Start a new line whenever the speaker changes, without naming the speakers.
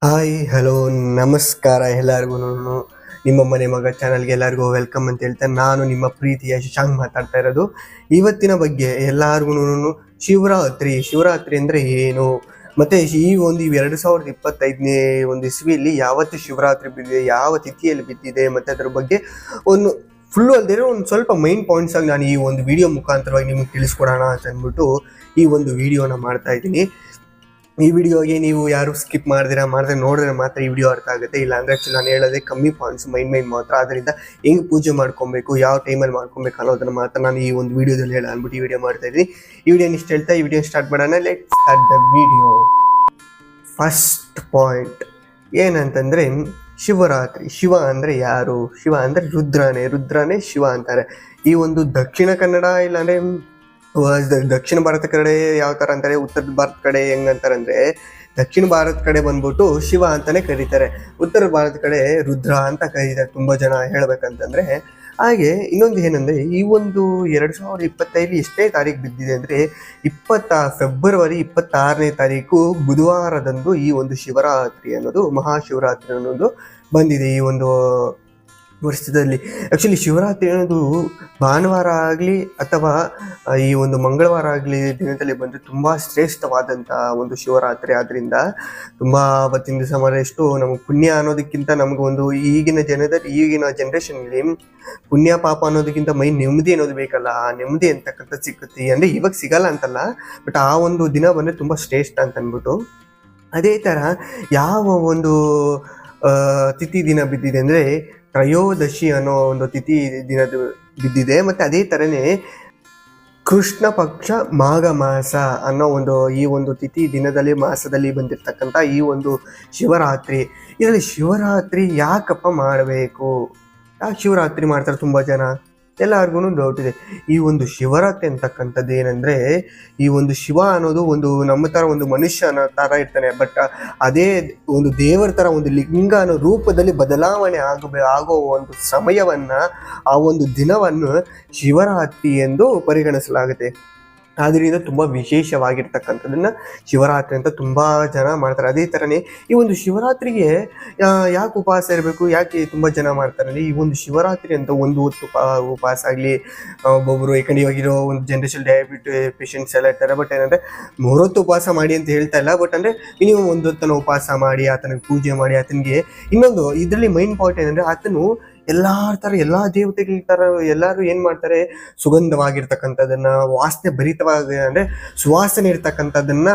Hi hello ನಮಸ್ಕಾರ ಎಲ್ಲರಿಗೂ. ನಿಮ್ಮ ಮನೆ ಮಗ ಚಾನಲ್ಗೆ ಎಲ್ಲರಿಗೂ ವೆಲ್ಕಮ್ ಅಂತ ಹೇಳ್ತಾ ನಾನು ನಿಮ್ಮ ಪ್ರೀತಿಯ ಶಶಾಂಕ್ ಮಾತಾಡ್ತಾ ಇರೋದು. ಇವತ್ತಿನ ಬಗ್ಗೆ ಎಲ್ಲರಿಗೂ ಶಿವರಾತ್ರಿ ಅಂದರೆ ಏನು, ಮತ್ತು ಈ ಒಂದು 2025ನೇ ಒಂದು ಇಸ್ವಿಯಲ್ಲಿ ಯಾವತ್ತು ಶಿವರಾತ್ರಿ ಬಿದ್ದಿದೆ, ಯಾವ ತಿಥಿಯಲ್ಲಿ ಬಿದ್ದಿದೆ, ಮತ್ತು ಅದರ ಬಗ್ಗೆ ಒಂದು ಫುಲ್ಲು ಅಲ್ಲದೆ ಒಂದು ಸ್ವಲ್ಪ ಮೈನ್ ಪಾಯಿಂಟ್ಸ್ ಆಗಿ ನಾನು ಈ ಒಂದು ವಿಡಿಯೋ ಮುಖಾಂತರವಾಗಿ ನಿಮಗೆ ತಿಳಿಸ್ಕೊಡೋಣ ಅಂತ ಅಂದ್ಬಿಟ್ಟು ಈ ಒಂದು ವಿಡಿಯೋನ ಮಾಡ್ತಾ ಇದ್ದೀನಿ. ಈ ವಿಡಿಯೋಗೆ ನೀವು ಯಾರು ಸ್ಕಿಪ್ ಮಾಡಿದ್ರೆ ನೋಡಿದ್ರೆ ಮಾತ್ರ ಈ ವಿಡಿಯೋ ಅರ್ಥ ಆಗುತ್ತೆ. ಇಲ್ಲ ಅಂದರೆ ಆ್ಯಕ್ಚುಲಿ ನಾನು ಹೇಳೋದೇ ಕಮ್ಮಿ ಪಾಯಿಂಟ್ಸ್, ಮೈನ್ ಮಾತ್ರ. ಅದರಿಂದ ಹೆಂಗೆ ಪೂಜೆ ಮಾಡ್ಕೊಬೇಕು, ಯಾವ ಟೈಮಲ್ಲಿ ಮಾಡ್ಕೊಬೇಕು ಅನ್ನೋದನ್ನು ಮಾತ್ರ ನಾನು ಈ ಒಂದು ವಿಡಿಯೋದಲ್ಲಿ ಅಂದ್ಬಿಟ್ಟು ಈ ವಿಡಿಯೋ ಮಾಡ್ತಾ ಇದ್ದೀನಿ. ಈ ವಿಡಿಯೋನ ಇಷ್ಟು ಹೇಳ್ತಾ ಈ ವಿಡಿಯೋ ಸ್ಟಾರ್ಟ್ ಮಾಡೋಣ. Let's start the video. First point ಏನಂತಂದರೆ ಶಿವರಾತ್ರಿ. ಶಿವ ಅಂದರೆ ಯಾರು? ಶಿವ ಅಂದರೆ ರುದ್ರನೇ ಶಿವ ಅಂತಾರೆ. ಈ ಒಂದು ದಕ್ಷಿಣ ಕನ್ನಡ ಇಲ್ಲಾಂದರೆ ದಕ್ಷಿಣ ಭಾರತ ಕಡೆ ಯಾವ ಥರ ಅಂತಾರೆ, ಉತ್ತರ ಭಾರತ ಕಡೆ ಹೆಂಗಂತಾರೆ ಅಂದರೆ, ದಕ್ಷಿಣ ಭಾರತ ಕಡೆ ಬಂದ್ಬಿಟ್ಟು ಶಿವ ಅಂತಾನೆ ಕರೀತಾರೆ, ಉತ್ತರ ಭಾರತ ಕಡೆ ರುದ್ರ ಅಂತ ಕರೀತಾರೆ ತುಂಬ ಜನ ಹೇಳ್ಬೇಕಂತಂದರೆ. ಹಾಗೆ ಇನ್ನೊಂದು ಏನಂದರೆ, ಈ ಒಂದು 2025 ಎಷ್ಟನೇ ತಾರೀಕು ಬಿದ್ದಿದೆ ಅಂದರೆ ಫೆಬ್ರವರಿ 26ನೇ ತಾರೀಕು ಬುಧವಾರದಂದು ಈ ಒಂದು ಶಿವರಾತ್ರಿ ಅನ್ನೋದು, ಮಹಾಶಿವರಾತ್ರಿ ಅನ್ನೋದು ಬಂದಿದೆ ಈ ಒಂದು ವರ್ಷದಲ್ಲಿ. ಆ್ಯಕ್ಚುಲಿ ಶಿವರಾತ್ರಿ ಅನ್ನೋದು ಭಾನುವಾರ ಆಗಲಿ ಅಥವಾ ಈ ಒಂದು ಮಂಗಳವಾರ ಆಗಲಿ ದಿನದಲ್ಲಿ ಬಂದರೆ ತುಂಬ ಶ್ರೇಷ್ಠವಾದಂಥ ಒಂದು ಶಿವರಾತ್ರಿ. ಆದ್ದರಿಂದ ತುಂಬ ಅವತ್ತಿನ ದಿವಸ ಎಷ್ಟು ನಮಗೆ ಪುಣ್ಯ ಅನ್ನೋದಕ್ಕಿಂತ ನಮಗೆ ಒಂದು ಈಗಿನ ಜನ್ರೇಷನ್ಲಿ ಪುಣ್ಯ ಪಾಪ ಅನ್ನೋದಕ್ಕಿಂತ ನೆಮ್ಮದಿ ಅನ್ನೋದು ಬೇಕಲ್ಲ. ಆ ನೆಮ್ಮದಿ ಅಂತಕ್ಕಂಥದ್ದು ಸಿಕ್ಕುತ್ತೆ. ಅಂದರೆ ಇವಾಗ ಸಿಗಲ್ಲ ಅಂತಲ್ಲ, ಬಟ್ ಆ ಒಂದು ದಿನ ಬಂದರೆ ತುಂಬ ಶ್ರೇಷ್ಠ ಅಂತ ಅಂದ್ಬಿಟ್ಟು. ಅದೇ ಥರ ಯಾವ ಒಂದು ತಿಥಿ ದಿನ ಬಿದ್ದಿದೆ ಅಂದರೆ ತ್ರಯೋದಶಿ ಅನ್ನೋ ಒಂದು ತಿಥಿ ದಿನದ ಬಿದ್ದಿದೆ. ಮತ್ತು ಅದೇ ಥರನೇ ಕೃಷ್ಣ ಪಕ್ಷ ಮಾಘ ಮಾಸ ಅನ್ನೋ ಈ ಒಂದು ತಿಥಿ ದಿನದಲ್ಲಿ ಮಾಸದಲ್ಲಿ ಬಂದಿರತಕ್ಕಂಥ ಈ ಒಂದು ಶಿವರಾತ್ರಿ. ಇದರಲ್ಲಿ ಶಿವರಾತ್ರಿ ಯಾಕಪ್ಪ ಮಾಡಬೇಕು, ಯಾಕೆ ಶಿವರಾತ್ರಿ ಮಾಡ್ತಾರೆ ತುಂಬ ಜನ, ಎಲ್ಲರಿಗೂ ಡೌಟ್ ಇದೆ. ಈ ಒಂದು ಶಿವರಾತ್ರಿ ಅಂತಕ್ಕಂಥದ್ದು ಏನಂದರೆ, ಈ ಒಂದು ಶಿವ ಅನ್ನೋದು ಒಂದು ನಮ್ಮ ಥರ ಒಂದು ಮನುಷ್ಯನ ಥರ ಇರ್ತಾನೆ, ಬಟ್ ಅದೇ ಒಂದು ದೇವರ ಥರ ಒಂದು ಲಿಂಗ ಅನ್ನೋ ರೂಪದಲ್ಲಿ ಬದಲಾವಣೆ ಆಗೋ ಒಂದು ಸಮಯವನ್ನು, ಆ ಒಂದು ದಿನವನ್ನು ಶಿವರಾತ್ರಿ ಎಂದು ಪರಿಗಣಿಸಲಾಗುತ್ತೆ. ಆದ್ದರಿಂದ ತುಂಬ ವಿಶೇಷವಾಗಿರ್ತಕ್ಕಂಥದ್ದನ್ನು ಶಿವರಾತ್ರಿ ಅಂತ ತುಂಬ ಜನ ಮಾಡ್ತಾರೆ. ಅದೇ ಥರನೇ ಈ ಒಂದು ಶಿವರಾತ್ರಿಗೆ ಯಾಕೆ ಉಪವಾಸ ಇರಬೇಕು, ಯಾಕೆ ತುಂಬ ಜನ ಮಾಡ್ತಾರೆ ಅಂದರೆ, ಈ ಒಂದು ಶಿವರಾತ್ರಿ ಅಂತ ಒಂದು ಹೊತ್ತು ಉಪವಾಸ ಆಗಲಿ, ಒಬ್ಬೊಬ್ಬರು ಯಾಕಂದ್ರೆ ಇವಾಗಿರೋ ಒಂದು ಜನ್ರೇಷನ್ ಡಯಾಬಿಟಿಸ್ ಪೇಷಂಟ್ಸ್ ಎಲ್ಲ ಇರ್ತಾರೆ. ಬಟ್ ಏನಂದರೆ 3 ಹೊತ್ತು ಉಪವಾಸ ಮಾಡಿ ಅಂತ ಹೇಳ್ತಾ ಇಲ್ಲ, ಬಟ್ ಅಂದರೆ ಮಿನಿಮಮ್ 1 ಹೊತ್ತನ್ನು ಉಪವಾಸ ಮಾಡಿ ಆತನಿಗೆ ಪೂಜೆ ಮಾಡಿ. ಆತನಿಗೆ ಇನ್ನೊಂದು ಇದರಲ್ಲಿ ಮೈನ್ ಪಾಯಿಂಟ್ ಏನಂದರೆ, ಆತನು ಎಲ್ಲ ದೇವತೆಗಳ ಥರ ಎಲ್ಲರೂ ಏನು ಮಾಡ್ತಾರೆ, ಸುಗಂಧವಾಗಿರ್ತಕ್ಕಂಥದ್ದನ್ನು, ವಾಸನೆ ಭರಿತವಾಗಿ ಅಂದರೆ ಸುವಾಸನೆ ಇರ್ತಕ್ಕಂಥದ್ದನ್ನು